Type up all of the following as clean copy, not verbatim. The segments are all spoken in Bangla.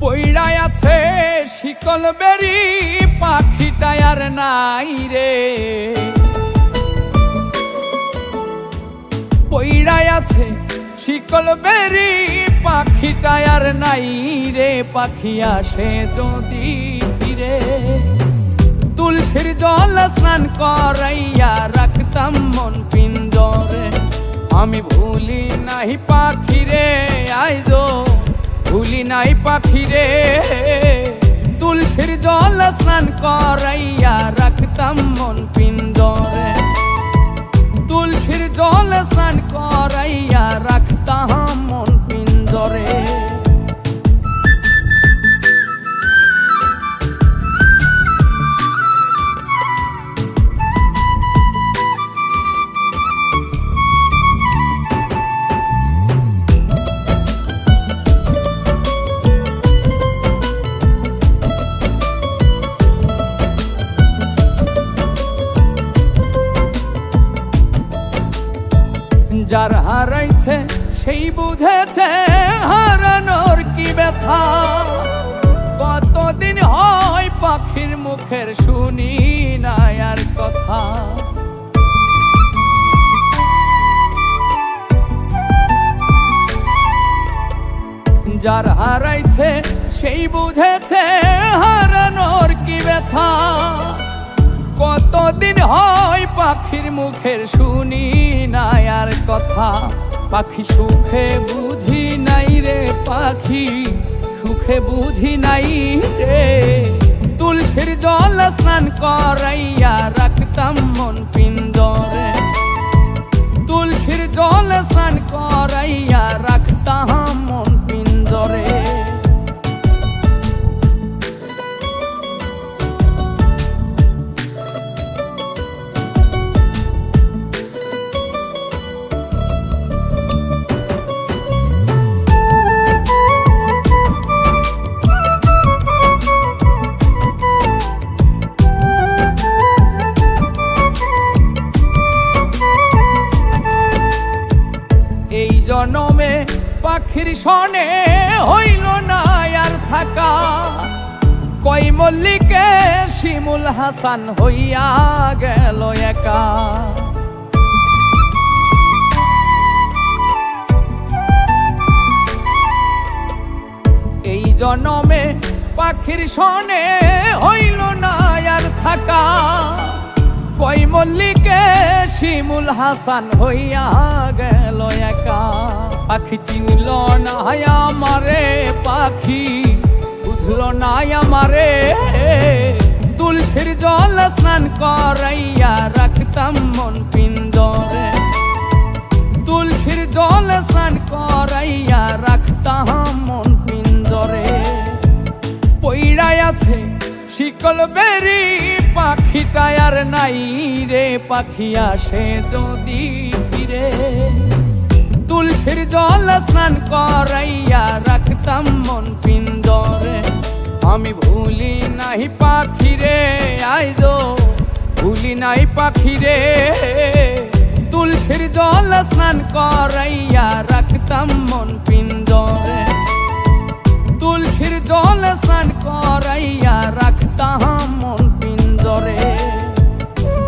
পইড়ায় আছে শিকল বেরি পাখিটা আর নাই রে। পইড়ায় আছে শিকল বেরি পাখিটা আর নাই রে। পাখি আসে যদি ফিরে তুলসীর জল স্নান করাইয়া রাখতাম মন পিঞ্জরে। আমি ভুলি নাই পাখিরে আইজো ভুলি নাই পাখিরে। তুলসীর জল স্নান করাইয়া রাখতাম মন পিঞ্জরে। তুলসীর জল স্নান করাইয়া রাখতাম মন পিঞ্জরে। যার হারাইছে সেই বুঝেছে হারানোর কি ব্যথা। কতদিন হয় পাখির মুখের শুনি না আর কথা। যার হারাইছে সেই বুঝেছে হারানোর কি ব্যথা। কতদিন হয় পাখির মুখের শুনি না আর কথা। পাখি সুখে বুঝি নাই রে পাখি সুখে বুঝি নাই রে। তুলসীর জল স্নান করাইয়া রাখতাম মন পিঞ্জরে। তুলসীর জল স্নান করাইয়া রাখতাম মন পিঞ্জরে। জনমে পাখির সনে হইল না আর থাকা। কই মল্লিকে শিমুল হাসান হইয়া গেল একা। এই জনমে পাখির সনে হইল না আর থাকা। কই মল্লিকে শিমুল হাসান হইয়া গেল একা। পাখি চিনল না আমারে পাখি বুঝল না আমারে। তুলসীর জল স্নান করাইয়া রাখতাম মন পিঞ্জরে। তুলসীর জল স্নান করাইয়া রাখতাম মন পিঞ্জরে। পইড়ায় আছে শিকল বেরি পাখিটা আর নাই রে। পাখি আসে যদি ফিরে তুলসীর জল স্নান করাইয়া রাখতাম মন পিঞ্জরে। আমি ভুলি নাই পাখিরে আইজো ভুলি নাই পাখিরে। তুলসীর জল স্নান করাইয়া রাখতাম মন পিঞ্জরে। তুলসীর জল স্নান করাইয়া রাখতাম মন পিঞ্জরে।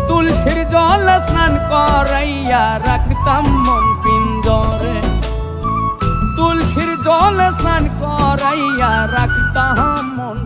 তুলসীর জল স্নান করাইয়া রাখতাম মন পিঞ্জরে। তুলসীর জল স্নান করাইয়া রাখতাম মন